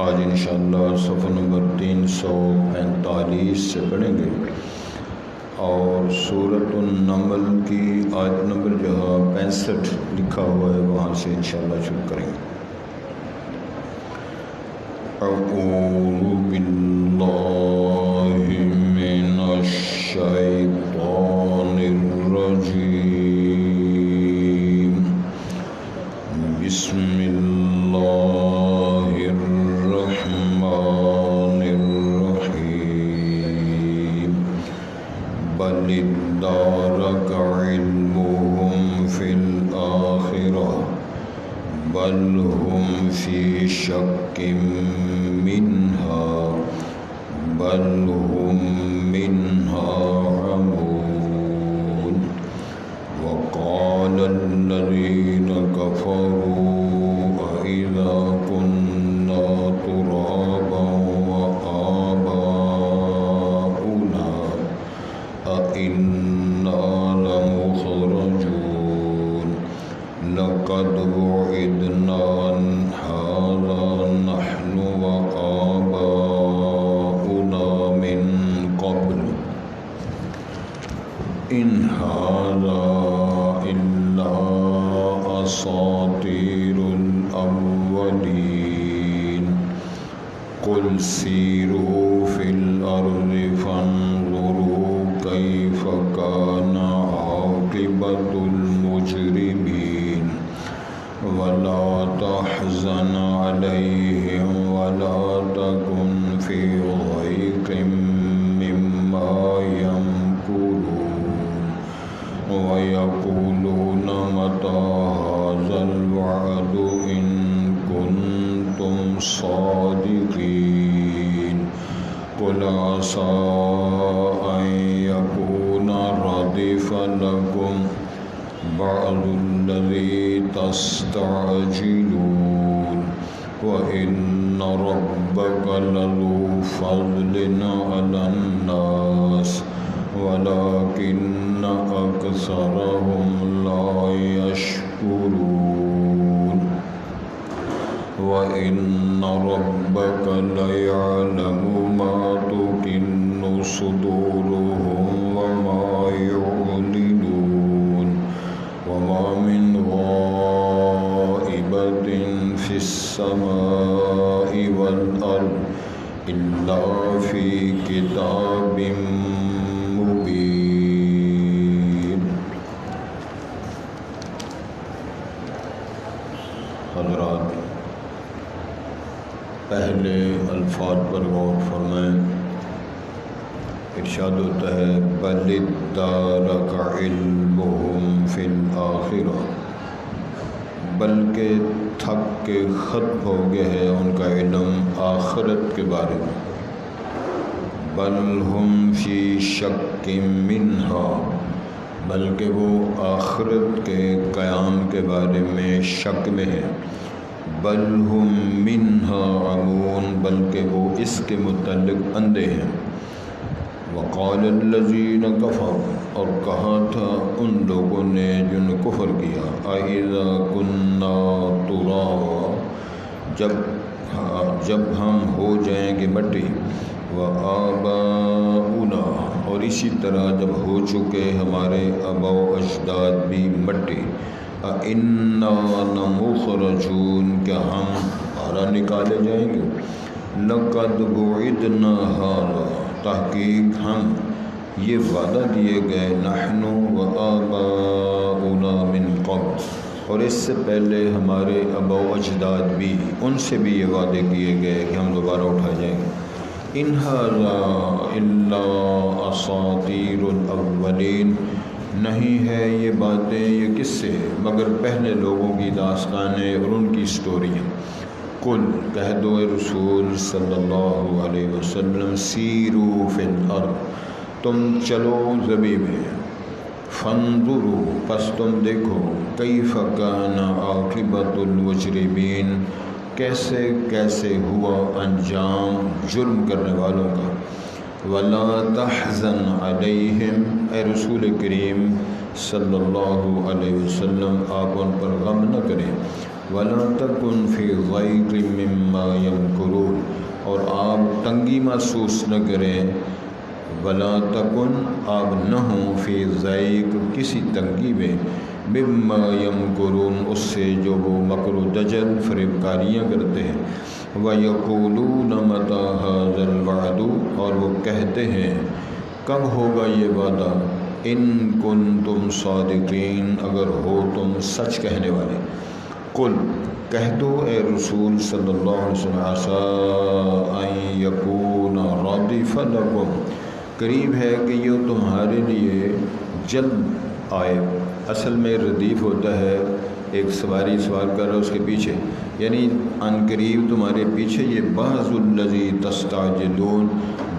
آج انشاءاللہ صفحہ نمبر 345 سے پڑھیں گے اور سورۃ النمل کی آیت نمبر جہاں 65 لکھا ہوا ہے وہاں سے انشاءاللہ شروع کریں گے۔ اعوذ باللہ من الشیطان الرجیم، بسم اللہ الرحمن الرحیم، بل ادارک علمهم فی الآخرہ بل هم فی شک منہا بل هم منہا عمون، وقال الذین کفروا اذا كنا ترابا وآباؤنا أئنا لمخرجون، لقد وعدنا هذا نحن وآباؤنا من قبل إن هذا إلا أساطير الأولين، قل سيروا في الأرض فانظروا كيف كان عاقبة المجرمين، ولا تحزن عليهم ولا تكن في ضيق مما يمكرون، ويقولون متى هذا الوعد إن كنتم صادقين، قل عسى أن يكون ردف لكم بعض الذي تستعجلون، وإن ربك لذو فضل على الناس ولكن أكثرهم لا يشكرون، وإن ربك ليعلم ما تكن صدورهم وما يعلنون، وما من غائبة في السماء والأرض إلا في كتاب مبين۔ حضرات، پہلے الفاظ پر غور فرمائیں۔ ارشاد ہوتا ہے بل ادارک علمهم فی الآخرہ، بلکہ تھک کے ختم ہو گیا ہے ان کا علم آخرت کے بارے میں، بل ہم فی شک منہا، بلکہ وہ آخرت کے قیام کے بارے میں شک میں ہے، بل ہم منہا عمون، بلکہ وہ اس کے متعلق اندھے ہیں، وقال الذین کفروا، اور کہا تھا ان لوگوں نے جن نے کفر کیا، اذا کنا ترابا، جب ہم ہو جائیں گے مٹی، وآباؤنا، اور اسی طرح جب ہو چکے ہمارے آباء و اجداد بھی مٹی، اِنَّا لَمُخْرَجُونَ، کیا ہم باہر نکالے جائیں گے، لَقَدْ وُعِدْنَا هَذَا، تحقیق ہم یہ وعدہ دیے گئے، نحن وآباؤنا من قبل، اور اس سے پہلے ہمارے آباء و اجداد بھی، ان سے بھی یہ وعدے کیے گئے کہ ہم دوبارہ اٹھائے جائیں گے۔ ان ھذا الا اساطیر الاولین، نہیں ہے یہ باتیں، یہ قصے مگر پہلے لوگوں کی داستانیں اور ان کی اسٹوریاں۔ قل، کہہ دو اے رسول صلی اللہ علیہ وسلم، سیروا فی الارض، تم چلو زمین میں، فانظروا، پس تم دیکھو، کیف کان عاقبۃ المجرمین، کیسے کیسے ہوا انجام جرم کرنے والوں کا، ولا تحزن علیہم، اے رسول کریم صلی اللہ علیہ وسلم آپ ان پر غم نہ کریں، ولا تکن فی ضیق مما یمکرون، اور آپ تنگی محسوس نہ کریں، ولا تکن آپ نہ ہوں، فی ضیق کسی تنگی میں، مما یمکرون اس سے جو وہ مکر و دجل فریب کاریاں کرتے ہیں، وَيَقُولُونَ مَتَىٰ هَٰذَا الْوَعْدُ، اور وہ کہتے ہیں کب ہوگا یہ وعدہ، ان کنتم صادقین اگر ہو تم سچ کہنے والے، قل کہہ دو اے رسول صلی اللہ علیہ وسلم، عسیٰ ان یکون ردف لکم، قریب ہے کہ یہ تمہارے لیے جلد آئے۔ اصل میں ردیف ہوتا ہے ایک سواری سوار کر رہا اس کے پیچھے، یعنی ان قریب تمہارے پیچھے یہ بعض الذی تستعجلون،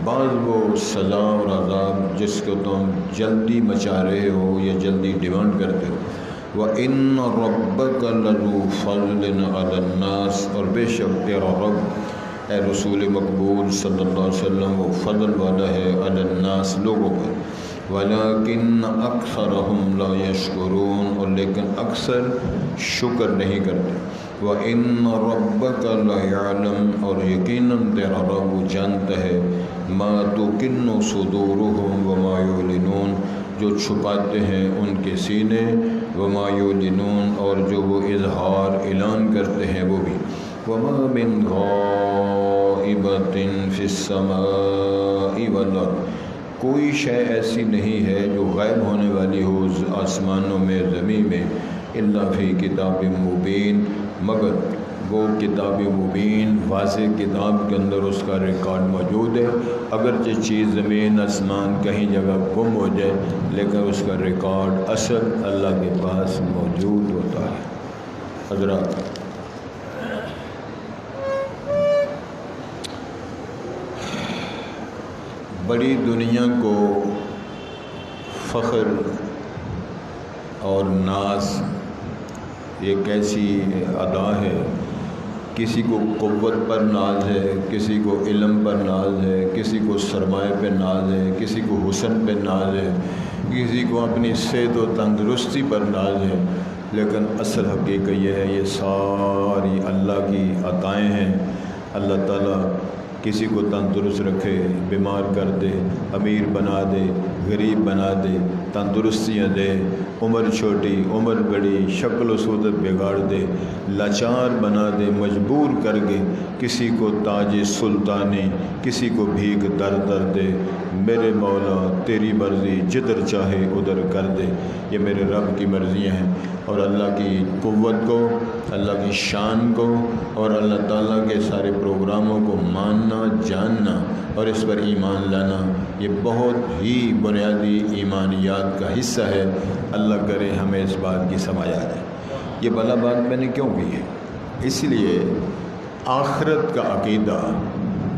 بعض وہ سزا اور عذاب جس کو تم جلدی مچا رہے ہو یا جلدی ڈیمانڈ کرتے ہو۔ وَإِنَّ رَبَّكَ لَذُو فَضْلٍ عَلَى النَّاسِ، اور بے شک تیرا رب اے رسول مقبول صلی اللہ علیہ وسلم وہ فضل والا ہے علی الناس لوگوں پر، ولیکن اکثرہم لا یشکرون، اور لیکن اکثر شکر نہیں کرتے۔ وَإِنَّ رَبَّكَ لَيَعْلَمُ، اور یقیناً تیرا رب وہ جانتا ہے، ما تُكِنُّ صُدُورُهُمْ وَمَا يُعْلِنُونَ، جو چھپاتے ہیں ان کے سینے، وما یعلنون، اور جو وہ اظہار اعلان کرتے ہیں وہ بھی۔ وما من غائبۃ فی السماء والارض، کوئی شے ایسی نہیں ہے جو غائب ہونے والی ہو آسمانوں میں زمین میں، الا فی کتاب مبین، مگر وہ کتاب مبین واضح کتاب کے اندر اس کا ریکارڈ موجود ہے۔ اگرچہ چیز زمین آسمان کہیں جگہ گم ہو جائے لیکن اس کا ریکارڈ اصل اللہ کے پاس موجود ہوتا ہے۔ حضرات، بڑی دنیا کو فخر اور ناز ایک ایسی ادا ہے، کسی کو قوت پر ناز ہے، کسی کو علم پر ناز ہے، کسی کو سرمایہ پہ ناز ہے، کسی کو حسن پہ ناز ہے، کسی کو اپنی صحت و تندرستی پر ناز ہے، لیکن اصل حقیقت یہ ہے یہ ساری اللہ کی عطائیں ہیں۔ اللہ تعالیٰ کسی کو تندرست رکھے، بیمار کر دے، امیر بنا دے، غریب بنا دے، تندرستیاں دے، عمر چھوٹی عمر بڑی، شکل و صورت بگاڑ دے، لاچار بنا دے، مجبور کر کے کسی کو تاج سلطانی، کسی کو بھیک در در دے۔ میرے مولا تیری مرضی جدھر چاہے ادھر کر دے، یہ میرے رب کی مرضیاں ہیں۔ اور اللہ کی قوت کو، اللہ کی شان کو اور اللہ تعالیٰ کے سارے پروگراموں کو ماننا، جاننا اور اس پر ایمان لانا، یہ بہت ہی بنیادی ایمانیات کا حصہ ہے۔ اللہ کرے ہمیں اس بات کی سمجھ آ جائے۔ یہ بلا بات میں نے کیوں کی ہے؟ اس لیے آخرت کا عقیدہ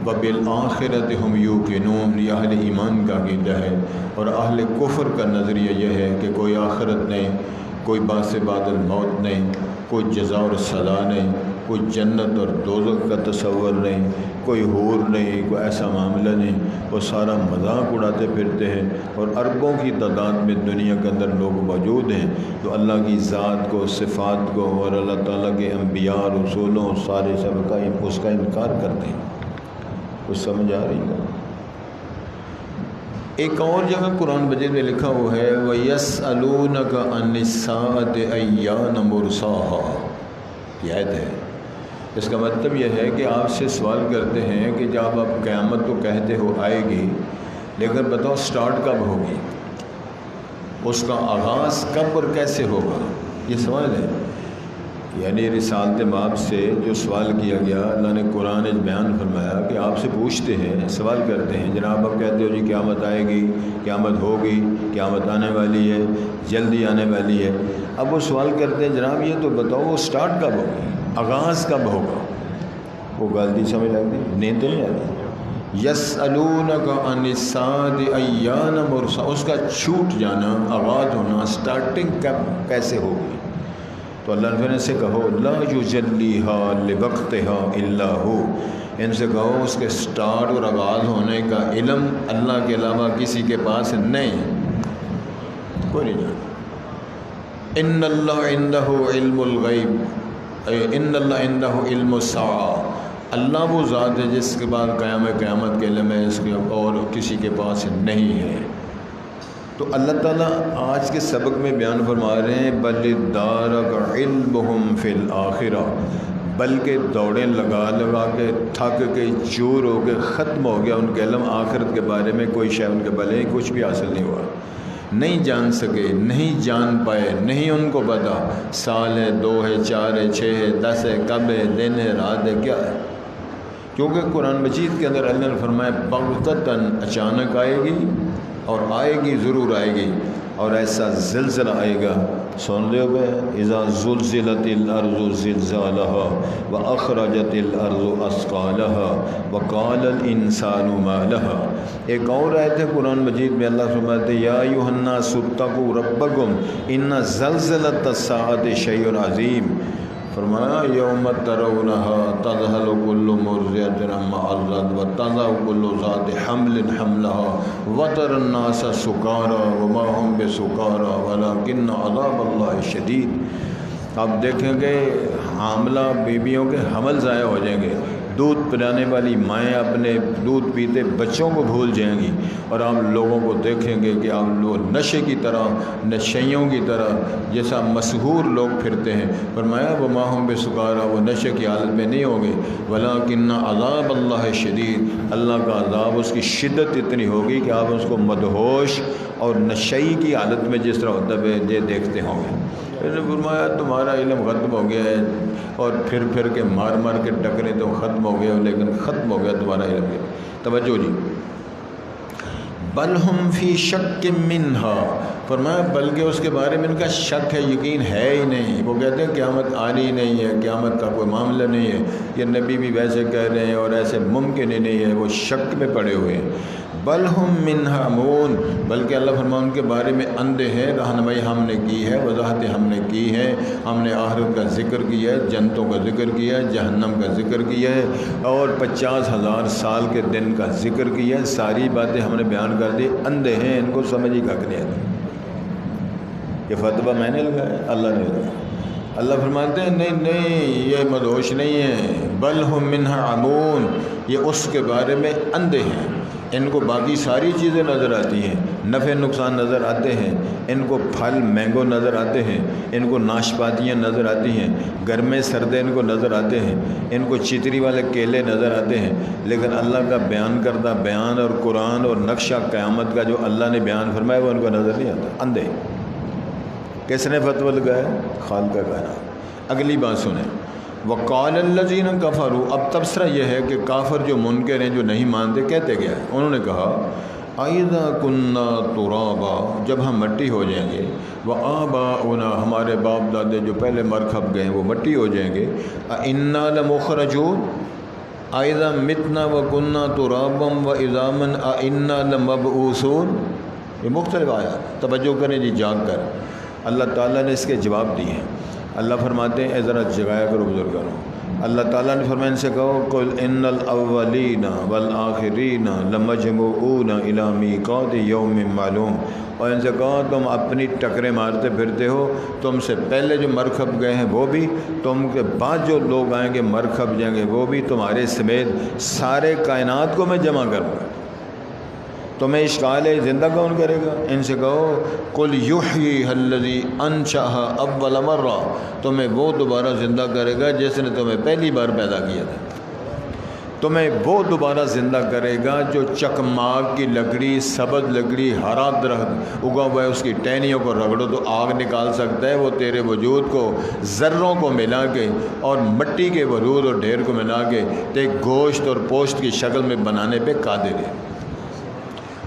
وَبِالْآخِرَةِ هُمْ يُوقِنُونَ، یہ اہل ایمان کا عقیدہ ہے، اور اہل کفر کا نظریہ یہ ہے کہ کوئی آخرت نہیں، کوئی بعث بعد الموت نہیں، کوئی جزا اور سزا نہیں، کوئی جنت اور دوزخ کا تصور نہیں، کوئی حور نہیں، کوئی ایسا معاملہ نہیں۔ وہ سارا مذاق اڑاتے پھرتے ہیں، اور اربوں کی تعداد میں دنیا کے اندر لوگ موجود ہیں جو اللہ کی ذات کو، صفات کو اور اللہ تعالیٰ کے انبیاء، رسولوں، سارے سب کا اس کا انکار کرتے ہیں۔ کچھ سمجھ آ رہی ہے؟ ایک اور جگہ قرآن مجید میں لکھا ہوا ہے وَيَسْأَلُونَكَ عَنِ السَّاعَةِ أَيَّانَ مُرْسَاهَا، یہ آیت ہے۔ اس کا مطلب یہ ہے کہ آپ سے سوال کرتے ہیں کہ جب آپ قیامت کو کہتے ہو آئے گی، لیکن بتاؤ سٹارٹ کب ہوگی، اس کا آغاز کب اور کیسے ہوگا، یہ سوال ہے۔ یعنی رسالت مآب سے جو سوال کیا گیا، اللہ نے قرآن بیان فرمایا کہ آپ سے پوچھتے ہیں، سوال کرتے ہیں، جناب آپ کہتے ہو جی قیامت آئے گی، قیامت ہوگی، قیامت آنے والی ہے، جلدی آنے والی ہے۔ اب وہ سوال کرتے ہیں جناب یہ تو بتاؤ وہ سٹارٹ کب ہوگی، آغاز کب ہوگا؟ وہ غلطی سمجھ لگتی، نیند نہیں آتی۔ یسألونک عن الساعۃ ایان مرساہا، اس کا چھوٹ جانا، آغاز ہونا، سٹارٹنگ کب کیسے ہوگی؟ تو اللہ نے سے کہو لا یجلیہا لوقتہا الا ہو، ان سے کہو اس کے سٹارٹ اور آغاز ہونے کا علم اللہ کے علاوہ کسی کے پاس نہیں، کوئی نہیں جانتا۔ ان اللہ عندہ علم الغیب، ان اللہ عندہ علم الساعہ، اللہ وہ ذات ہے جس کے بعد قیامت کے علم ہے، اس کے اور کسی کے پاس نہیں ہے۔ تو اللہ تعالیٰ آج کے سبق میں بیان فرما رہے ہیں بل ادارک علمہم فی الآخرہ، بلکہ دوڑیں لگا لگا کے تھک کے چور ہو کے ختم ہو گیا ان کے علم، آخرت کے بارے میں کوئی شے ان کے بھلے کچھ بھی حاصل نہیں ہوا، نہیں جان سکے، نہیں جان پائے، نہیں ان کو پتا سال ہے، 2 ہے، 4 ہے، 6 ہے، 10 ہے، کب ہے، دن ہے، رات ہے، کیا ہے، کیونکہ قرآن مجید کے اندر اللہ نے فرمایا بغتتاً، اچانک آئے گی، اور آئے گی، ضرور آئے گی، اور ایسا زلزلہ آئے گا۔ سن لے بے اذا زلزلت الارض زلزالها واخرجت الارض اثقالها وقال الانسان ما لها۔ ایک اور آیت ہے قرآن مجید میں اللہ فرماتے ہیں یا ایھا الناس اتقوا ربکم ان زلزلۃ الساعۃ شیء عظیم، فرمایا یوم ترونها تذهل كل مرضعۃ عما ارضعت وتضع كل ذات حمل حملها وترى الناس سکارى وما هم بسکارى ولكن عذاب اللہ شدید۔ آپ دیکھیں گے حاملہ بیویوں کے حمل ضائع ہو جائیں گے، دودھ پلانے والی مائیں اپنے دودھ پیتے بچوں کو بھول جائیں گی، اور آپ لوگوں کو دیکھیں گے کہ آپ لوگ نشے کی طرح، نشیوں کی طرح جیسا مسحور لوگ پھرتے ہیں۔ فرمایا وما هم بسکارى، وہ نشے کی حالت میں نہیں ہوں گے، ولکن عذاب اللہ شدید، اللہ کا عذاب اس کی شدت اتنی ہوگی کہ آپ اس کو مدہوش اور نشئی کی حالت میں جس طرح ہوتا ہے یہ دیکھتے ہوں گے۔ انہوں نے فرمایا تمہارا علم ختم ہو گیا ہے، اور پھر کے مار کے ٹکرے تو ختم ہو گیا، لیکن ختم ہو گیا تمہارا علم۔ توجہ جی، بل ہم فی شک منہا، فرمایا بلکہ اس کے بارے میں ان کا شک ہے، یقین ہے ہی نہیں۔ وہ کہتے ہیں قیامت آنی ہی نہیں ہے، قیامت کا کوئی معاملہ نہیں ہے، یہ نبی بھی ویسے کہہ رہے ہیں اور ایسے ممکن ہی نہیں ہے، وہ شک میں پڑے ہوئے ہیں۔ بل ہم منہا مون، بلکہ اللہ فرمان ان کے بارے میں اندھے ہیں، رہنمائی ہم نے کی ہے، وضاحت ہم نے کی ہے، ہم نے آخرت کا ذکر کیا ہے، جنتوں کا ذکر کیا ہے، جہنم کا ذکر کیا ہے، اور 50,000 سال کے دن کا ذکر کیا ہے، ساری باتیں ہم نے بیان کر دی، اندھے ہیں، ان کو سمجھ ہی کک نہیں آتی۔ یہ فتویٰ میں نے لگایا، اللہ نے لگایا۔ اللہ فرماتے ہیں نہیں یہ مدہوش نہیں ہے، بل ہم منہا عمون، یہ اس کے بارے میں اندھے ہیں، ان کو باقی ساری چیزیں نظر آتی ہیں، نفع نقصان نظر آتے ہیں، ان کو پھل مینگو نظر آتے ہیں، ان کو ناشپاتیاں نظر آتی ہیں، گرمے سردے ان کو نظر آتے ہیں، ان کو چتری والے کیلے نظر آتے ہیں، لیکن اللہ کا بیان کردہ بیان اور قرآن اور نقشہ قیامت کا جو اللہ نے بیان فرمایا وہ ان کو نظر نہیں آتا، اندھے۔ کس نے فتویٰ لگایا؟ خالق کائنات۔ اگلی بات سنیں، وقال الذین کفروا، اب تبصرہ یہ ہے کہ کافر جو منکر ہیں، جو نہیں مانتے، کہتے کیا ہے؟ انہوں نے کہا اذا کنا ترابا، جب ہم مٹی ہو جائیں گے، وآباؤنا، ہمارے باپ دادے جو پہلے مر کھپ گئے ہیں وہ مٹی ہو جائیں گے، انا لمخرجون، اذا متنا وکنا ترابا وعظاما انا لمبعوثون۔ یہ مختلف آیات، توجہ کریں جی جاگ کر، اللہ تعالیٰ نے اس کے جواب دیے ہیں۔ اللہ فرماتے ہیں اے ذرا جگایا کرو بزرگانوں، اللہ تعالیٰ نے فرمایا ان سے کہو قل ان الاولین والآخرین لمجموعون الی میقات یوم معلوم، اور ان سے کہو تم اپنی ٹکریں مارتے پھرتے ہو، تم سے پہلے جو مرکب گئے ہیں وہ بھی، تم کے بعد جو لوگ آئیں گے مرکب جائیں گے وہ بھی، تمہارے سمیت سارے کائنات کو میں جمع کروں گا۔ تمہیں اشکال ہے زندہ کون کرے گا؟ ان سے کہو قل یحییھا الذی انشأھا اول مرہ، تمہیں وہ دوبارہ زندہ کرے گا جس نے تمہیں پہلی بار پیدا کیا تھا، تمہیں وہ دوبارہ زندہ کرے گا جو چکماگ کی لکڑی، سبز لکڑی، ہرا درخت اگا ہوا ہے اس کی ٹہنیوں کو رگڑو تو آگ نکال سکتا ہے، وہ تیرے وجود کو ذروں کو ملا کے اور مٹی کے ورود اور ڈھیر کو ملا کے ایک گوشت اور پوشت کی شکل میں بنانے پہ قادر ہے،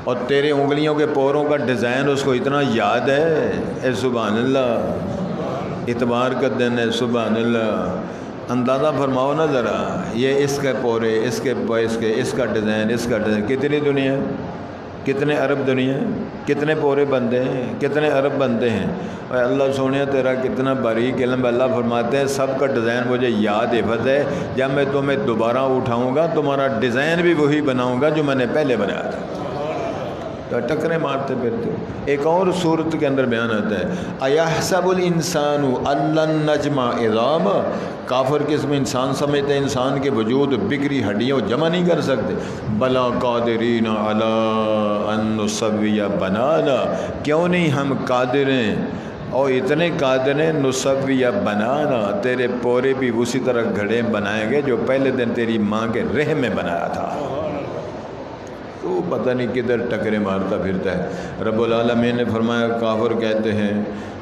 اور تیرے انگلیوں کے پوروں کا ڈیزائن اس کو اتنا یاد ہے، اے سبحان اللہ، اتوار کا دن ہے، سبحان اللہ، اندازہ فرماؤ نا ذرا، یہ اس کے پورے، اس کا ڈیزائن، کتنی دنیا، کتنے ارب دنیا، کتنے پورے بنتے ہیں، کتنے ارب بنتے ہیں، اور اللہ سونے تیرا کتنا باریک علم، اللہ فرماتے ہیں سب کا ڈیزائن مجھے یاد حفظ ہے، جب میں تمہیں دوبارہ اٹھاؤں گا تمہارا ڈیزائن بھی وہی بناؤں گا جو میں نے پہلے بنایا تھا۔ تو ٹکریں مارتے پھرتے ہو۔ ایک اور صورت کے اندر بیان آتا ہے ایحسب الانسان ان نجمع عظام، کافر قسم انسان سمجھتے ہیں انسان کے وجود بگڑی ہڈیوں جمع نہیں کر سکتے، بلا قادرین علی ان نسوی بنانا، کیوں نہیں ہم قادر ہیں اور اتنے قادر ہیں نسوی بنانا، تیرے پورے بھی اسی طرح گھڑے بنائیں گے جو پہلے دن تیری ماں کے رحم میں بنایا تھا۔ تو پتہ نہیں کدھر ٹکرے مارتا پھرتا ہے۔ رب العالمین نے فرمایا کافر کہتے ہیں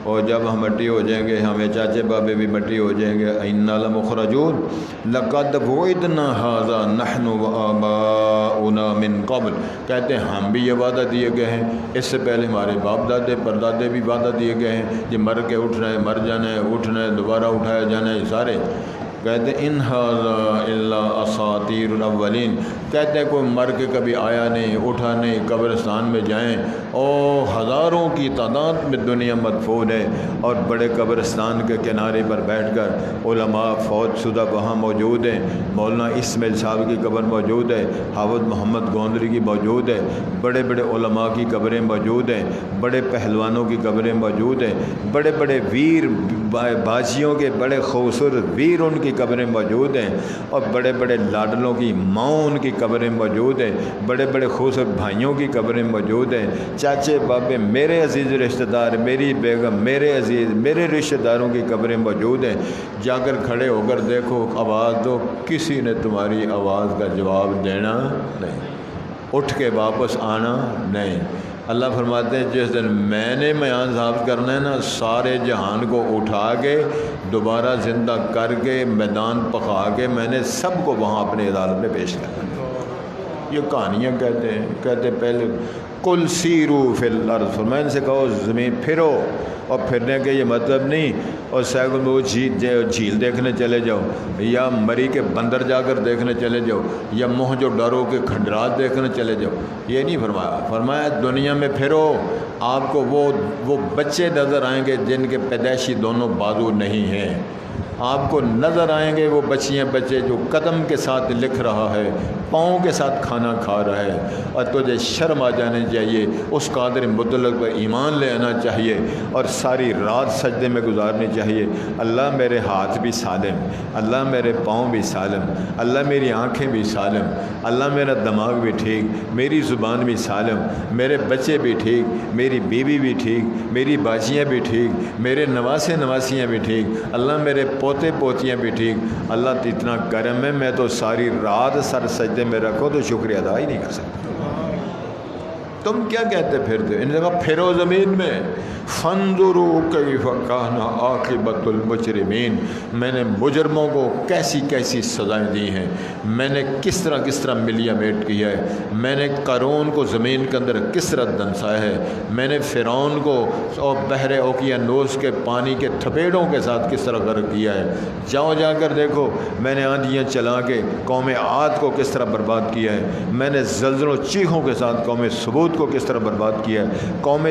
اور جب ہم مٹی ہو جائیں گے ہمیں چاچے بابے بھی مٹی ہو جائیں گے، اِنَّا لَمُخْرَجُونَ لَقَدْ وُعِدْنَا هَذَا نَحْنُ وَآبَاؤُنَا مِن قَبْلُ، کہتے ہیں ہم بھی یہ وعدہ دیے گئے ہیں، اس سے پہلے ہمارے باپ دادے پردادے بھی وعدہ دیے گئے ہیں کہ مر کے اٹھنا ہے، مر جانا ہے، اٹھنا ہے، دوبارہ اٹھایا جانا ہے، سارے کہتے ہیں ان ھذا الا اساطیر الاولین، کہتے ہیں کوئی مر کے کبھی آیا نہیں، اٹھا نہیں، قبرستان میں جائیں اور ہزاروں کی تعداد میں دنیا مدفون ہے اور بڑے قبرستان کے کنارے پر بیٹھ کر علماء فوت شدہ وہاں موجود ہیں، مولانا اسماعیل صاحب کی قبر موجود ہے، حافظ محمد گوندری کی موجود ہے، بڑے بڑے علماء کی قبریں موجود ہیں، بڑے پہلوانوں کی قبریں موجود ہیں، بڑے بڑے ویر باجیوں کے بڑے خوبصورت ویر ان کی قبریں موجود ہیں، اور بڑے بڑے لاڈلوں کی ماؤں ان کی قبریں موجود ہیں، بڑے بڑے خوبصورت بھائیوں کی قبریں موجود ہیں، چاچے بابے میرے عزیز رشتہ دار، میری بیگم، میرے عزیز، میرے رشتہ داروں کی قبریں موجود ہیں، جا کر کھڑے ہو کر دیکھو، آواز دو، کسی نے تمہاری آواز کا جواب دینا نہیں، اٹھ کے واپس آنا نہیں۔ اللہ فرماتے ہیں جس دن میں نے میان ثابت کرنا ہے نا، سارے جہان کو اٹھا کے دوبارہ زندہ کر کے میدان پکا کے میں نے سب کو وہاں اپنے عدالت میں پیش کرنا ہے۔ یہ کہانیاں کہتے ہیں، کہتے پہلے قل سیروا فی الارض، میں ان سے کہو زمین پھرو، اور پھرنے کے یہ مطلب نہیں اور سیکل میں وہ جھیل دیکھنے چلے جاؤ یا مری کے بندر جا کر دیکھنے چلے جاؤ یا جو ڈرو کے کھنڈرات دیکھنے چلے جاؤ، یہ نہیں فرمایا۔ فرمایا دنیا میں پھرو، آپ کو وہ بچے نظر آئیں گے جن کے پیدائشی دونوں بازو نہیں ہیں، آپ کو نظر آئیں گے وہ بچیاں بچے جو قدم کے ساتھ لکھ رہا ہے، پاؤں کے ساتھ کھانا کھا رہا ہے، اور تجھے شرم آ جانے چاہیے، اس قادر مطلق پر ایمان لے آنا چاہیے اور ساری رات سجدے میں گزارنی چاہیے۔ اللہ میرے ہاتھ بھی سالم، اللہ میرے پاؤں بھی سالم، اللہ میری آنکھیں بھی سالم، اللہ میرا دماغ بھی ٹھیک، میری زبان بھی سالم، میرے بچے بھی ٹھیک، میری بیوی بھی ٹھیک، میری باجیاں بھی ٹھیک، میرے نواسے نواسیاں بھی ٹھیک، اللہ میرے پوتے پوتیاں بھی ٹھیک۔ اللہ اتنا کرم ہے، میں تو ساری رات سر سجدے میں رکھو تو شکریہ ادا ہی نہیں کر سکتا۔ تم کیا کہتے پھرتے؟ ان جگہ پھرو زمین میں، فانظروا کیف کان عاقبۃ المجرمین، میں نے مجرموں کو کیسی کیسی سزائیں دی ہیں، میں نے کس طرح ملیا میٹ کیا ہے، میں نے قارون کو زمین کے اندر کس طرح دنسایا ہے، میں نے فرعون کو اور بحر اوقیانوس کے پانی کے تھپیڑوں کے ساتھ کس طرح غرق کیا ہے۔ جاؤ جا کر دیکھو، میں نے آندھیاں چلا کے قوم عاد کو کس طرح برباد کیا ہے، میں نے زلزلوں چیخوں کے ساتھ قوم ثمود کو کس طرح برباد کیا ہے، قوم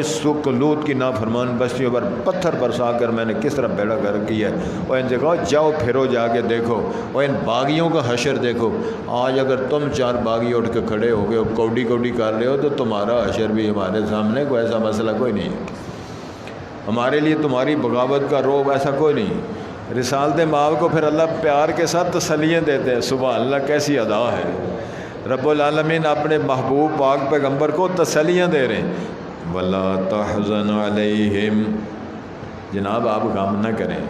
لوط کی نافرمان بستیوں پر پتھر برسا کر میں نے کس طرح بیڑا غرق کیا ہے۔ اور ان سے کہو جاؤ پھرو جا کے دیکھو، اور ان باغیوں کا حشر دیکھو۔ آج اگر تم چار باغی اٹھ کے کھڑے ہو گئے ہو، کوڈی کر رہے ہو، تو تمہارا حشر بھی ہمارے سامنے کوئی ایسا مسئلہ کوئی نہیں ہے، ہمارے لیے تمہاری بغاوت کا روب ایسا کوئی نہیں۔ رسالت مآب کو پھر اللہ پیار کے ساتھ تسلیاں دیتے ہیں، سبحان اللہ کیسی ادا ہے۔ رب العالمین اپنے محبوب پاک پیغمبر کو تسلیاں دے رہے ہیں، وَلَا تَحْزَنْ عَلَيْهِمْ، جناب آپ غم نہ کریں،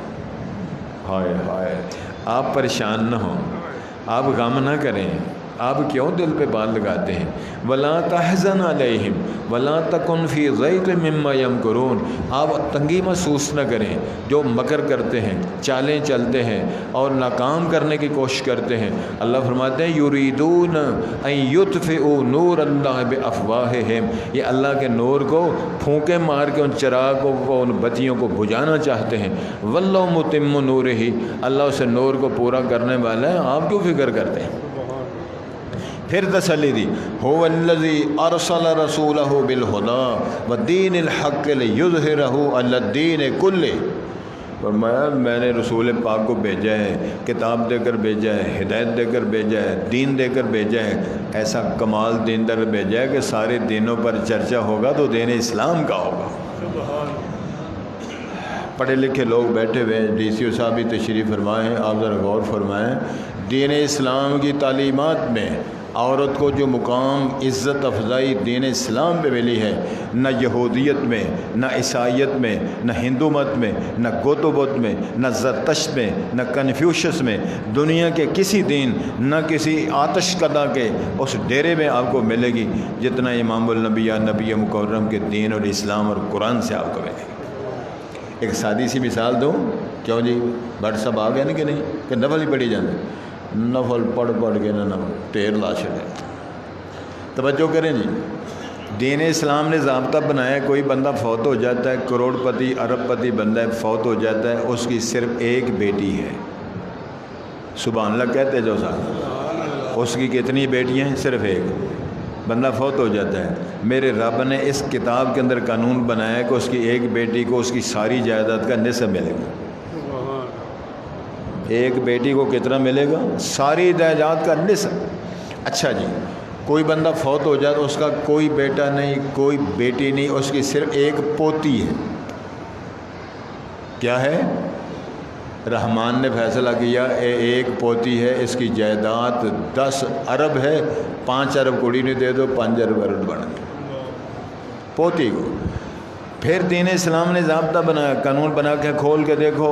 ہائے ہائے آپ پریشان نہ ہوں، آپ غم نہ کریں، آپ کیوں دل پہ بال لگاتے ہیں؟ وَلَا تَحْزَنْ عَلَيْهِمْ وَلَا تَكُنْ فِي ضَيْقٍ مِّمَّا يَمْكُرُونَ، آپ تنگی محسوس نہ کریں، جو مکر کرتے ہیں، چالیں چلتے ہیں اور ناکام کرنے کی کوشش کرتے ہیں۔ اللہ فرماتے ہیں یریدون ان یطفئوا نور اللہ بافواہہم، یہ اللہ کے نور کو پھونکے مار کے ان چراغوں کو، ان بتیوں کو بجھانا چاہتے ہیں۔ واللہ متم نورہ، اللہ اسے نور کو پورا کرنے والا ہے، آپ کیوں فکر کرتے ہیں؟ پھر تسلی دی، هو الذی ارسل رسولہ بالہدی والدین الحق لیظہرہ علی الدین کلہ، فرمایا میں نے رسول پاک کو بھیجا ہے، کتاب دے کر بھیجا ہے، ہدایت دے کر بھیجا ہے، دین دے کر بھیجا ہے، ایسا کمال دین در بھیجا ہے کہ سارے دینوں پر چرچا ہوگا تو دین اسلام کا ہوگا۔ پڑھے لکھے لوگ بیٹھے ہوئے ہیں، ڈی سی او صاحب بھی تشریف فرمائیں، آپ ذرا غور فرمائیں، دین اسلام کی تعلیمات میں عورت کو جو مقام عزت افزائی دین اسلام پہ ملی ہے، نہ یہودیت میں، نہ عیسائیت میں، نہ ہندو مت میں، نہ گوتو بدھ میں، نہ زرتشت میں، نہ کنفیوشس میں، دنیا کے کسی دین، نہ کسی آتش کدا کے اس ڈیرے میں آپ کو ملے گی جتنا امام النبیاء نبی مکرم کے دین اور اسلام اور قرآن سے آپ کو ملے گی۔ ایک سادی سی مثال دوں، کیوں جی بٹ سب آ گئے نا کہ نہیں، کہ نفل ہی پڑھی جانے، نفل پڑھ کے نہ ٹیر لا چھڑے۔ توجہ کریں جی، دین اسلام نے ضابطہ بنایا ہے، کوئی بندہ فوت ہو جاتا ہے، کروڑ پتی ارب پتی بندہ فوت ہو جاتا ہے، اس کی صرف ایک بیٹی ہے، سبحان اللہ کہتے جو صاحب، اس کی کتنی بیٹیاں ہیں؟ صرف ایک۔ بندہ فوت ہو جاتا ہے، میرے رب نے اس کتاب کے اندر قانون بنایا ہے کہ اس کی ایک بیٹی کو اس کی ساری جائیداد کا نصف ملے گا۔ ایک بیٹی کو کتنا ملے گا؟ ساری جائیداد کا نصف۔ اچھا جی، کوئی بندہ فوت ہو جائے تو اس کا کوئی بیٹا نہیں، کوئی بیٹی نہیں، اس کی صرف ایک پوتی ہے۔ کیا ہے؟ رحمان نے فیصلہ کیا ایک پوتی ہے، اس کی جائیداد 10 ارب ہے، 5 ارب کڑی نے دے دو، 5 ارب بن گئے پوتی کو۔ پھر دین اسلام نے ضابطہ بنایا، قانون بنا کے کھول کے دیکھو،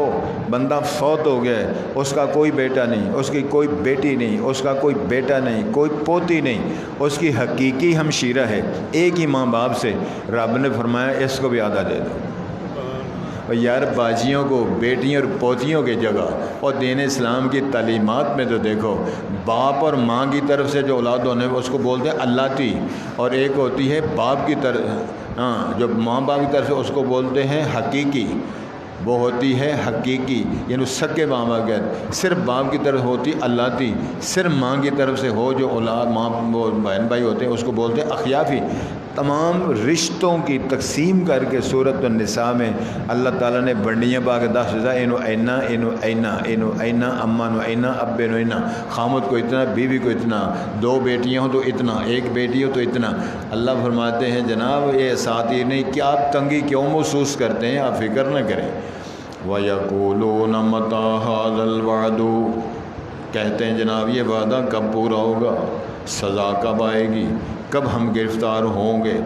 بندہ فوت ہو گیا، اس کا کوئی بیٹا نہیں، اس کی کوئی بیٹی نہیں، اس کا کوئی بیٹا نہیں، کوئی پوتی نہیں، اس کی حقیقی ہمشیرہ ہے ایک ہی ماں باپ سے، رب نے فرمایا اس کو بھی آدھا دے دو۔ یار باجیوں کو بیٹیوں اور پوتیوں کی جگہ، اور دین اسلام کی تعلیمات میں تو دیکھو، باپ اور ماں کی طرف سے جو اولاد ہونے اس کو بولتے ہیں اللہ تی، اور ایک ہوتی ہے باپ کی طرف، جو ماں باپ کی طرف سے اس کو بولتے ہیں حقیقی، وہ ہوتی ہے حقیقی، یعنی سکے ماں باپ کے، صرف باپ کی طرف ہوتی اللہ تی، صرف ماں کی طرف سے ہو جو اولاد ماں وہ بہن بھائی ہوتے ہیں اس کو بولتے ہیں اخیافی۔ تمام رشتوں کی تقسیم کر کے سورۃ النساء میں اللہ تعالیٰ نے بنڈیاں پا کے 10 اینو اینا اینو اینا اینو اینا اما نو اینا ابے نو اینا، خامد کو اتنا، بیوی کو اتنا، 2 بیٹیاں ہوں تو اتنا، 1 بیٹی ہو تو اتنا۔ اللہ فرماتے ہیں جناب یہ اساطیر نہیں، کیا آپ تنگی کیوں محسوس کرتے ہیں؟ آپ فکر نہ کریں۔ وَيَقُولُونَ مَتَىٰ هَٰذَا الْوَعْدُ، کہتے ہیں جناب یہ وعدہ کب پورا ہوگا، سزا کب آئے گی، کب ہم گرفتار ہوں گے؟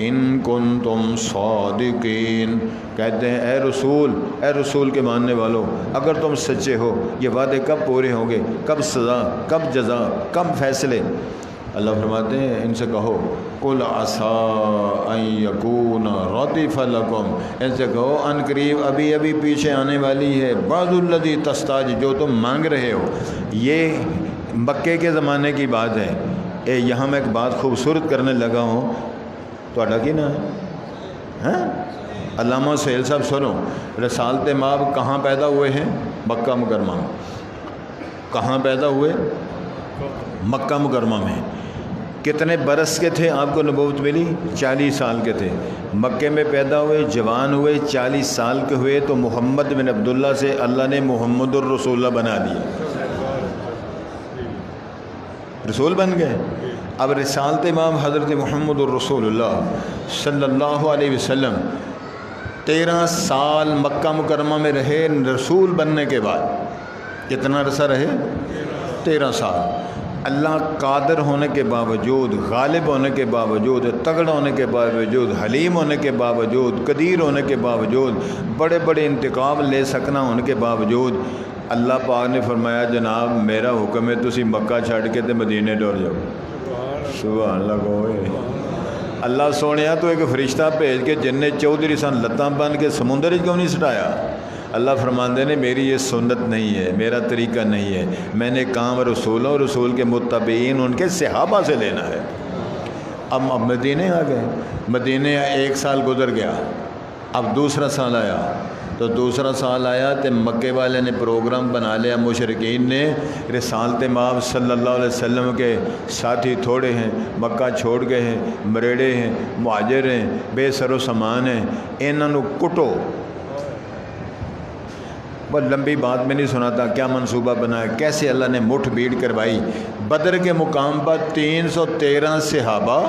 ان کنتم صادقین، کہتے ہیں اے رسول کے ماننے والوں، اگر تم سچے ہو یہ وعدے کب پورے ہوں گے، کب سزا، کب جزا، کب فیصلے؟ اللہ فرماتے ہیں ان سے کہو قل عسیٰ ان یکون ردف لکم، ان سے کہو ان قریب ابھی ابھی پیچھے آنے والی ہے بعض الذی تستعجلون، جو تم مانگ رہے ہو۔ یہ مکے کے زمانے کی بات ہے۔ یہاں میں ایک بات خوبصورت کرنے لگا ہوں، تو کی نا ہے علامہ سہیل صاحب سنو، رسالت مآب کہاں پیدا ہوئے ہیں؟ مکہ مکرمہ میں۔ کہاں پیدا ہوئے؟ مکہ مکرمہ میں۔ کتنے برس کے تھے آپ کو نبوت ملی؟ 40 سال کے تھے۔ مکے میں پیدا ہوئے، جوان ہوئے، 40 سال کے ہوئے تو محمد بن عبداللہ سے اللہ نے محمد الرسول اللہ بنا دیا، رسول بن گئے۔ اب رسالت امام حضرت محمد الرسول اللہ صلی اللہ علیہ وسلم 13 سال مکہ مکرمہ میں رہے، رسول بننے کے بعد کتنا عرصہ رہے؟ 13 سال۔ اللہ قادر ہونے کے باوجود، غالب ہونے کے باوجود، تگڑا ہونے کے باوجود، حلیم ہونے کے باوجود، قدیر ہونے کے باوجود، بڑے بڑے انتقام لے سکنا ہونے کے باوجود، اللہ پاک نے فرمایا جناب میرا حکم ہے تسی مکہ چھڑ کے تے مدینے ڈور جاؤ۔ سبحان اللہ کوئے اللہ سونے تو ایک فرشتہ بھیج کے جن نے 14 سن لتاں بن کے سمندر کیوں نہیں سٹایا؟ اللہ فرماندے نے میری یہ سنت نہیں ہے، میرا طریقہ نہیں ہے، میں نے کام رسولوں، رسول کے متبعین ان کے صحابہ سے لینا ہے۔ اب مدینے آ گئے، مدینے 1 سال گزر گیا، اب دوسرا سال آیا، تو دوسرا سال آیا تو مکے والے نے پروگرام بنا لیا، مشرکین نے، رسالت مآب صلی اللہ علیہ وسلم کے ساتھی تھوڑے ہیں، مکہ چھوڑ گئے ہیں، مریڑے ہیں، مہاجر ہیں، بے سر و سامان ہیں، انہوں کٹو۔ وہ لمبی بات میں نہیں سناتا کیا منصوبہ بنایا، کیسے اللہ نے مٹھ بھیڑ کروائی۔ بدر کے مقام پر 313 صحابہ،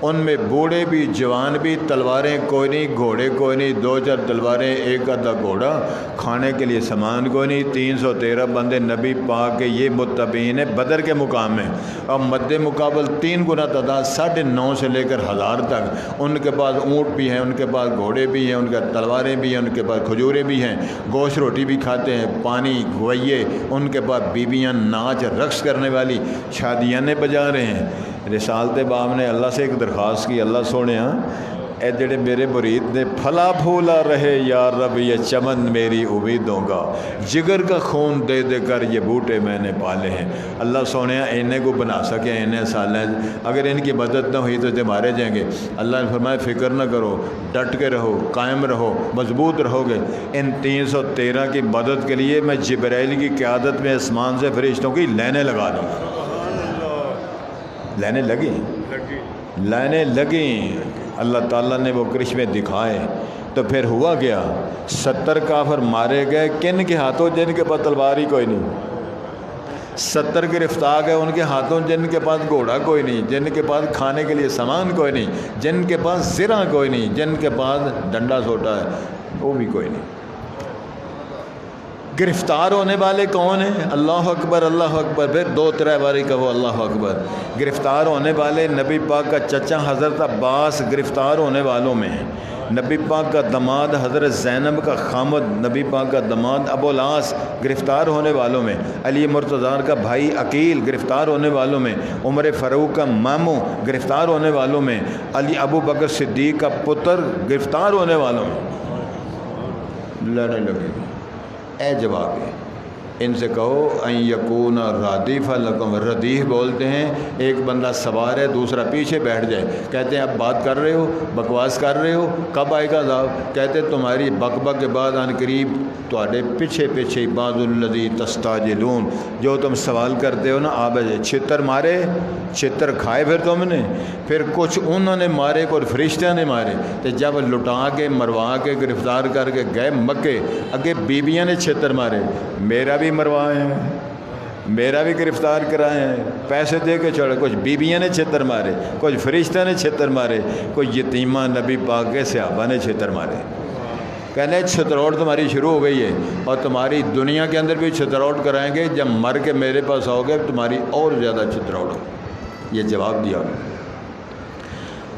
ان میں بوڑھے بھی جوان بھی، تلواریں کوئی نہیں، گھوڑے کوئی نہیں، 2-4 تلواریں، ایک آدھا گھوڑا، کھانے کے لیے سامان کوئی نہیں، 313 بندے نبی پاک کے یہ متبعین ہیں بدر کے مقام میں۔ اور مد مقابل 3 گنا تعداد 950 سے لے کر 1000 تک، ان کے پاس اونٹ بھی ہیں، ان کے پاس گھوڑے بھی ہیں، ان کے تلواریں بھی ہیں، ان کے پاس کھجوریں بھی ہیں، گوشت روٹی بھی کھاتے ہیں، پانی گوئیے، ان کے پاس بیویاں ناچ رقص کرنے والی شادیاں بجا رہے ہیں۔ رسالت باب نے اللہ سے ایک درخواست کی، اللہ سونے اے جڑے میرے مرید نے پھلا پھولا رہے یا رب یہ چمن میری امیدوں کا، جگر کا خون دے دے کر یہ بوٹے میں نے پالے ہیں۔ اللہ سونے انہیں کو بنا سکے، انہیں سالیں، اگر ان کی مدد نہ ہوئی تو یہ مارے جائیں گے۔ اللہ نے فرمایا فکر نہ کرو، ڈٹ کے رہو، قائم رہو، مضبوط رہو گے۔ ان 313 کی مدد کے لیے میں جبرائیل کی قیادت میں آسمان سے فرشتوں کی لائنیں لگا دوں۔ لائنیں لگیں، اللہ تعالیٰ نے وہ کرشمے دکھائے۔ تو پھر ہوا گیا، 70 کافر مارے گئے، کن کے ہاتھوں؟ جن کے پاس تلوار ہی کوئی نہیں۔ 70 گرفتار گئے ان کے ہاتھوں جن کے پاس گھوڑا کوئی نہیں، جن کے پاس کھانے کے لیے سامان کوئی نہیں، جن کے پاس زرہ کوئی نہیں، جن کے پاس ڈنڈا سوٹا ہے وہ بھی کوئی نہیں۔ گرفتار ہونے والے کون ہیں؟ اللہ اکبر، اللہ اکبر، پھر 2-3 باری کہو اللہ اکبر۔ گرفتار ہونے والے نبی پاک کا چچا حضرت عباس گرفتار ہونے والوں میں ہیں، نبی پاک کا داماد حضرت زینب کا خامد، نبی پاک کا داماد ابو العاص گرفتار ہونے والوں میں، علی مرتضیٰ کا بھائی عقیل گرفتار ہونے والوں میں، عمر فاروق کا ماموں گرفتار ہونے والوں میں، علی ابو بکر صدیق کا پتر گرفتار ہونے والوں میں۔ لڑنے لگے اے جواب ہے، ان سے کہو ان یکون ردیف لکم، ردیف بولتے ہیں ایک بندہ سوار ہے دوسرا پیچھے بیٹھ جائے، کہتے ہیں اب بات کر رہے ہو، بکواس کر رہے ہو، کب آئے گا عذاب؟ کہتے تمہاری بک بک کے بعد عن قریب تواڈے پیچھے پیچھے بعض الذی تستعجلون، جو تم سوال کرتے ہو نا آ بجے۔ چھتر مارے، چھتر کھائے پھر تم نے، پھر کچھ انہوں نے مارے، کچھ فرشتوں نے مارے، تو جب لٹا کے مروا کے گرفتار کر کے گئے مکے، اگے بیویاں نے چھتر مارے، میرا بھی مروائے ہیں، میرا بھی گرفتار کرائے ہیں، پیسے دے کے چھوڑے، کچھ بیویاں نے چھتر مارے، کچھ فرشتہ نے چھتر مارے، کوئی یتیمہ نبی پاک کے صحابہ نے چھتر مارے۔ کہنے چھتروٹ تمہاری شروع ہو گئی ہے، اور تمہاری دنیا کے اندر بھی چھتروٹ کرائیں گے، جب مر کے میرے پاس آؤ گے تمہاری اور زیادہ چھتروٹ۔ یہ جواب دیا۔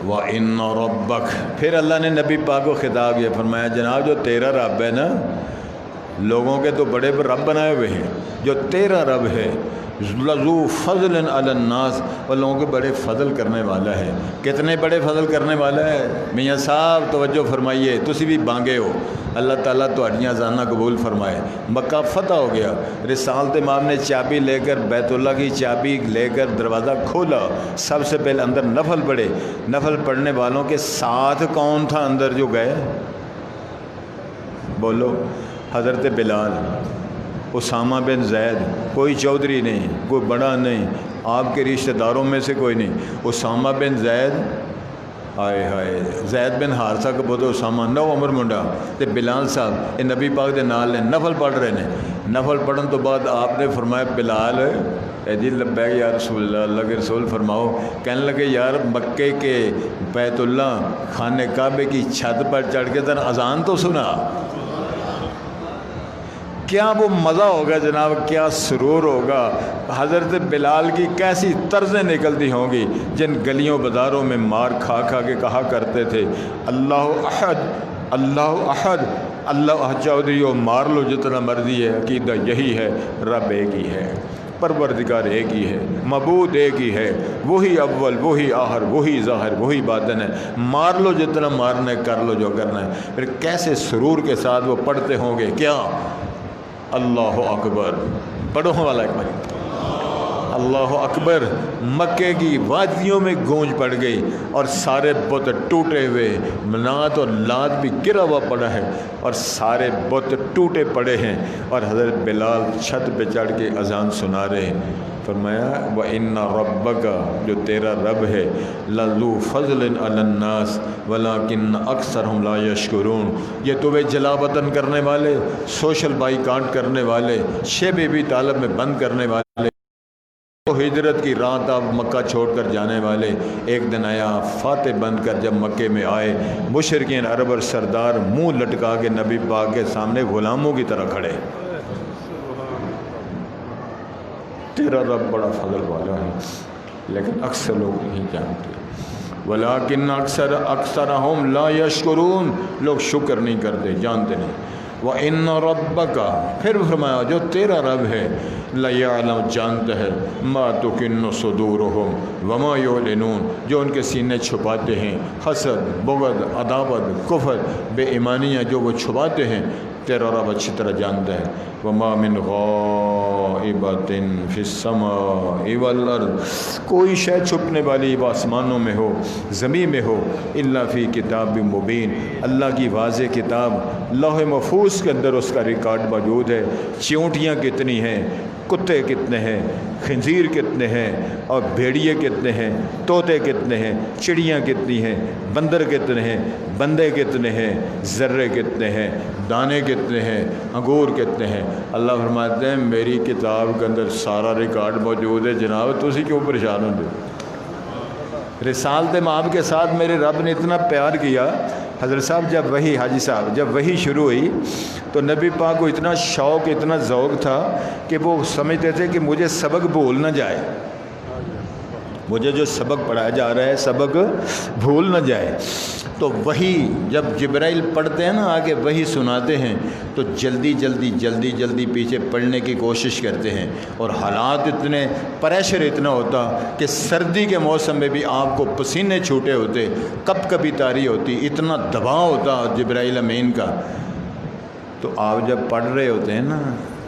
وَإِنَّ رَبَّكَ، پھر اللہ نے نبی پاک کو خطاب یہ فرمایا، جناب جو تیرا رب ہے نا، لوگوں کے تو بڑے رب بنائے ہوئے ہیں، جو تیرا رب ہے لذو فضل علی الناس، اور لوگوں کے بڑے فضل کرنے والا ہے۔ کتنے بڑے فضل کرنے والا ہے؟ میاں صاحب توجہ فرمائیے، تسی بھی بانگے ہو، اللہ تعالیٰ تہاڈیاں زاناں قبول فرمائے۔ مکہ فتح ہو گیا، رسالت امام نے چابی لے کر، بیت اللہ کی چابی لے کر دروازہ کھولا، سب سے پہلے اندر نفل پڑھے۔ نفل پڑھنے والوں کے ساتھ کون تھا اندر جو گئے؟ بولو۔ حضرت بلال، اسامہ بن زید، کوئی چودھری نہیں، کوئی بڑا نہیں، آپ کے رشتہ داروں میں سے کوئی نہیں، اسامہ بن زید، ہائے ہائے، زید بن حارثہ کا پتر اسامہ، 9 عمر منڈا، تے بلال صاحب یہ نبی پاک دے نال نے نفل پڑھ رہے ہیں۔ نفل پڑھن تو بعد آپ نے فرمایا بلال اے جی لبیک یا رسول اللہ، اللہ کے رسول فرماؤ۔ کہنے لگے یار مکے کے بیت اللہ خانہ کعبے کی چھت پر چڑھ کے ذرا اذان تو سنا، کیا وہ مزہ ہوگا جناب، کیا سرور ہوگا، حضرت بلال کی کیسی طرزیں نکلتی ہوں گی، جن گلیوں بازاروں میں مار کھا کھا کے کہا کرتے تھے اللہ احد، اللہ احد، اللہ احد، چودھریوں مار لو جتنا مرضی ہے، عقیدہ یہی ہے، رب ایک ہی ہے، پروردگار ایک ہی ہے، معبود ایک ہی ہے، وہی اول، وہی آخر، وہی ظاہر، وہی باطن ہے، مار لو جتنا مارنا ہے، کر لو جو کرنا ہے۔ پھر کیسے سرور کے ساتھ وہ پڑھتے ہوں گے، کیا اللہ اکبر، پڑھوں والا ایک بار اللہ اکبر، مکے کی وادیوں میں گونج پڑ گئی اور سارے بت ٹوٹے ہوئے، منات اور لات بھی گرا ہوا پڑا ہے اور سارے بت ٹوٹے پڑے ہیں، اور حضرت بلال چھت پہ چڑھ کے اذان سنا رہے ہیں۔ فرمایا وَإِنَّ رَبَّكَ، جو تیرا رب ہے، لَذُو فَضْلٍ عَلَى النَّاسِ وَلَكِنَّ أَكْثَرَهُمْ لَا يَشْكُرُونَ، یہ تمہیں جلا وطن کرنے والے، سوشل بائیکاٹ کرنے والے، شب بی طالب میں بند کرنے والے، تو ہجرت کی رات آپ مکہ چھوڑ کر جانے والے، ایک دن آیا فاتح بن کر جب مکے میں آئے، مشرکین عرب اور سردار منہ لٹکا کے نبی پاک کے سامنے غلاموں کی طرح کھڑے۔ تیرا رب بڑا فضل والا ہے، لیکن اکثر لوگ نہیں جانتے۔ ولیکن اکثرہم لا یشکرون، لوگ شکر نہیں کرتے، جانتے نہیں۔ وَإِنَّ رَبَّكَ، پھر فرمایا جو تیرا رب ہے، لَيَعْلَمُ، جانتا ہے، مَا تُكِنُّ صُدُورُهُمْ وَمَا يُعْلِنُونَ، جو ان کے سینے چھپاتے ہیں، حسد، بغض، عداوت، کفر، بے ایمانیاں جو وہ چھپاتے ہیں، تیرا رب اچھی طرح جانتا ہے۔ وَمَا مِنْ غَائِبَةٍ فِي السَّمَاءِ وَالْأَرْضِ، کوئی شے چھپنے والی وہ آسمانوں میں ہو، زمین میں ہو، إِلَّا فِي كِتَابٍ مُبِينٍ، اللہ کی واضح کتاب لوح محفوظ کے اندر اس کا ریکارڈ موجود ہے۔ چیونٹیاں کتنی ہیں، کتے کتنے ہیں، خنزیر کتنے ہیں، اور بھیڑیے کتنے ہیں، طوطے کتنے ہیں، چڑیاں کتنی ہیں، بندر کتنے ہیں، بندے کتنے ہیں، ذرے کتنے ہیں، دانے کتنے ہیں، انگور کتنے ہیں۔ اللہ فرماتے ہیں میری کتاب کے اندر سارا ریکارڈ موجود ہے، جناب تسی کیوں پریشان ہوتے؟ رسالت مآب کے ساتھ میرے رب نے اتنا پیار کیا۔ حضرت صاحب جب وہی، حاجی صاحب جب وہی شروع ہوئی تو نبی پاک کو اتنا شوق، اتنا ذوق تھا کہ وہ سمجھتے تھے کہ مجھے سبق بھول نہ جائے، مجھے جو سبق پڑھایا جا رہا ہے سبق بھول نہ جائے۔ تو وہی جب جبرائیل پڑھتے ہیں نا، آگے وہی سناتے ہیں تو جلدی جلدی پیچھے پڑھنے کی کوشش کرتے ہیں، اور حالات اتنے، پریشر اتنا ہوتا کہ سردی کے موسم میں بھی آپ کو پسینے چھوٹے ہوتے، کب کبھی طاری ہوتی، اتنا دباؤ ہوتا جبرائیل امین کا۔ تو آپ جب پڑھ رہے ہوتے ہیں نا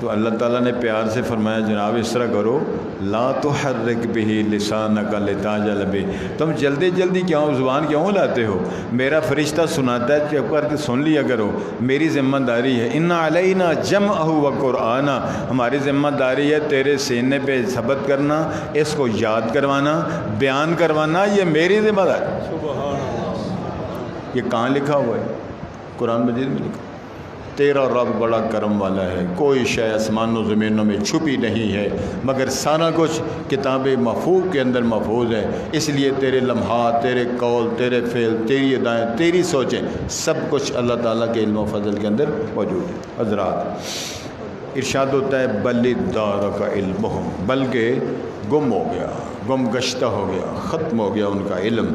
تو اللہ تعالیٰ نے پیار سے فرمایا جناب اس طرح کرو، لا تحرک بہ لسانک لتعجل بہ، تم جلدی کیوں زبان کیوں لاتے ہو؟ میرا فرشتہ سناتا ہے، چپ کر کے سن لیا کرو، میری ذمہ داری ہے۔ ان علینا جمعہ و قرآن، ہماری ذمہ داری ہے تیرے سینے پہ ثبت کرنا، اس کو یاد کروانا، بیان کروانا، یہ میری ذمہ داری۔ یہ کہاں لکھا ہوا ہے؟ قرآن مجید میں لکھا۔ تیرا رب بڑا کرم والا ہے، کوئی شے آسمان و زمینوں میں چھپی نہیں ہے، مگر سارا کچھ کتاب محفوظ کے اندر محفوظ ہے۔ اس لیے تیرے لمحات، تیرے قول، تیرے فعل، تیری ادائیں، تیری سوچیں، سب کچھ اللہ تعالیٰ کے علم و فضل کے اندر موجود ہے۔ حضرات ارشاد ہوتا ہے بل ادارک علمہم، بلکہ گم ہو گیا، گم گشتہ ہو گیا، ختم ہو گیا ان کا علم،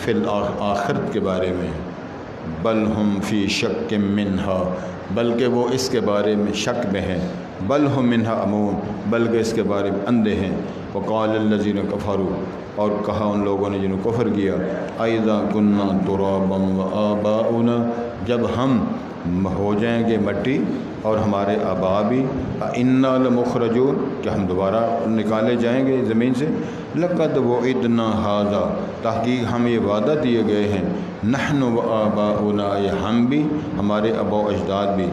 فی الآخرت کے بارے میں، بل ہم فی شک منہا، بلکہ وہ اس کے بارے میں شک میں ہیں، بل ہم منہا امون، بلکہ اس کے بارے میں اندھے ہیں۔ وقال الذین کفروا، اور کہا ان لوگوں نے جنہوں کفر کیا، اذا کنا ترابا وآباؤنا، جب ہم ہو جائیں گے مٹی اور ہمارے آبا بھی، انا لمخرجون، کہ ہم دوبارہ نکالے جائیں گے زمین سے، لقد وعدنا ھذا، تحقیق ہم یہ وعدہ دیے گئے ہیں، نحن وآباؤنا، یہ ہم بھی ہمارے آبا و اجداد بھی،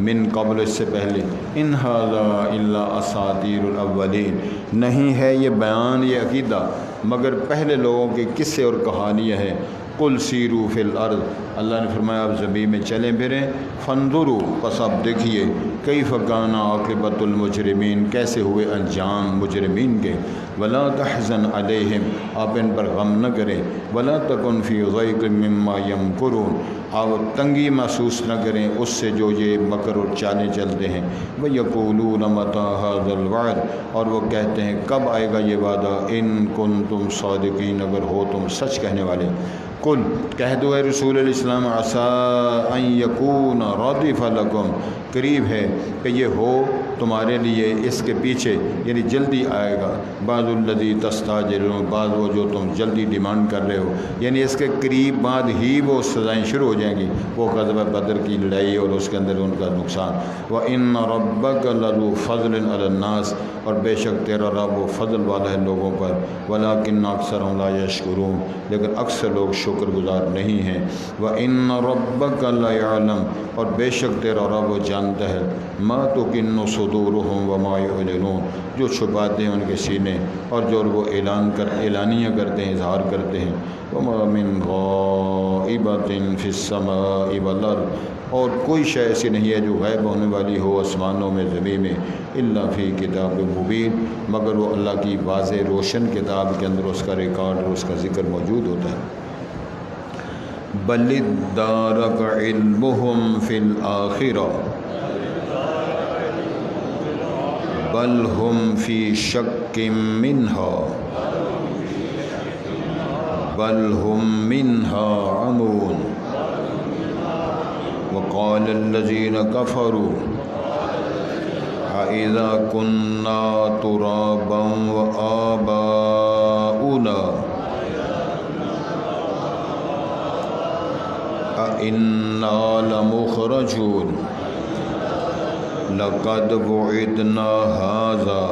من قبل، اس سے پہلے، ان ھذا الا اساطیر الاولین، نہیں ہے یہ بیان، یہ عقیدہ مگر پہلے لوگوں کے قصے اور کہانیاں ہیں۔ قل سیروا فی الارض، اللہ نے فرمایا آپ زمین میں چلیں پھریں، فانظروا، پس آپ دیکھیے، کیف کان عاقبۃ المجرمین، کیسے ہوئے انجام مجرمین کے، ولا تحزن علیہم، آپ ان پر غم نہ کریں، ولا تکن فی ضیق مما یمکرون، آپ تنگی محسوس نہ کریں اس سے جو یہ مکر اور چالیں چلتے ہیں، وَيَقُولُونَ مَتَىٰ هَٰذَا الْوَعْدُ، اور وہ کہتے ہیں کب آئے گا یہ وعدہ، ان کنتم صادقین، اگر ہو تم سچ کہنے والے۔ قل، کہہ دو اے رسول علیہ السلام، عسیٰ ان یکون ردف لکم، قریب ہے کہ یہ ہو تمہارے لیے اس کے پیچھے یعنی جلدی آئے گا، بعض الذی تستعجلون، بعض وہ جو تم جلدی ڈیمانڈ کر رہے ہو، یعنی اس کے قریب بعد ہی وہ سزائیں شروع ہو جائیں گی، وہ غزوہ بدر کی لڑائی اور اس کے اندر ان کا نقصان۔ وَإِنَّ رَبَّكَ لَذُو فَضْلٍ عَلَى النَّاسِ، اور بے شک تیرا رب وہ فضل والا ہے لوگوں پر، وَلَٰكِنَّ أَكْثَرَهُمْ لَا يَشْكُرُونَ، لیکن اکثر لوگ شکر گزار نہیں ہیں۔ وَإِنَّ رَبَّكَ لَيَعْلَمُ، اور بے شک تیرا رب وہ جانتا ہے، مَا تُكِنُّ صُدُورُهُمْ وَمَا يُعْلِنُونَ، جو چھپاتے ہیں ان کے سینے اور جو وہ اعلانیہ کرتے ہیں، اظہار کرتے ہیں۔ وَمَا مِنْ غَائِبَةٍ فِي السَّمَاءِ وَالْأَرْضِ، اور کوئی شے ایسی نہیں ہے جو غائب ہونے والی ہو آسمانوں میں زمین میں، الا فی کتاب مبین، مگر وہ اللہ کی واضح روشن کتاب کے اندر اس کا ریکارڈ اور اس کا ذکر موجود ہوتا ہے۔ بل ادارک علمہم فی الآخرہ بل ہم فی شک منہا بل ہم منہا عمون۔ وقال الذین کفروا أَإِذَا كُنَّا تُرَابًا وَآبَاؤُنَا أَإِنَّا لَمُخْرَجُونَ لَقَدْ وُعِدْنَا هَذَا